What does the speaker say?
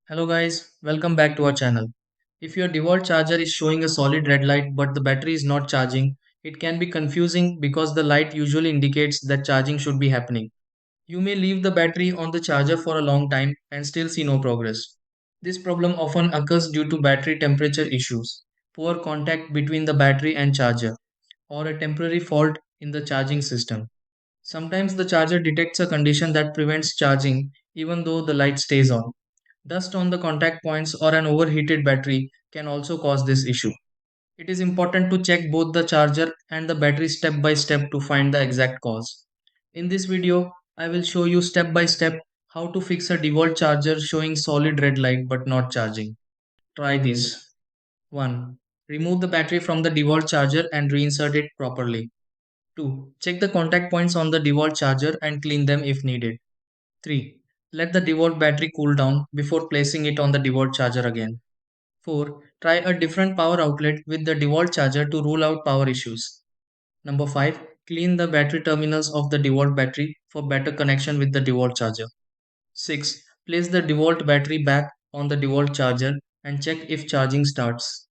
Hello guys, welcome back to our channel. If your DeWalt charger is showing a solid red light but the battery is not charging, it can be confusing because the light usually indicates that charging should be happening. You may leave the battery on the charger for a long time and still see no progress. This problem often occurs due to battery temperature issues, poor contact between the battery and charger, or a temporary fault in the charging system. Sometimes the charger detects a condition that prevents charging even though the light stays on. Dust on the contact points or an overheated battery can also cause this issue. It is important to check both the charger and the battery step by step to find the exact cause. In this video, I will show you step by step how to fix a DeWalt charger showing solid red light but not charging. Try this. 1. Remove the battery from the DeWalt charger and reinsert it properly. 2. Check the contact points on the DeWalt charger and clean them if needed. 3. Let the DeWalt battery cool down before placing it on the DeWalt charger again. 4. Try a different power outlet with the DeWalt charger to rule out power issues. Number 5. Clean the battery terminals of the DeWalt battery for better connection with the DeWalt charger. 6. Place the DeWalt battery back on the DeWalt charger and check if charging starts.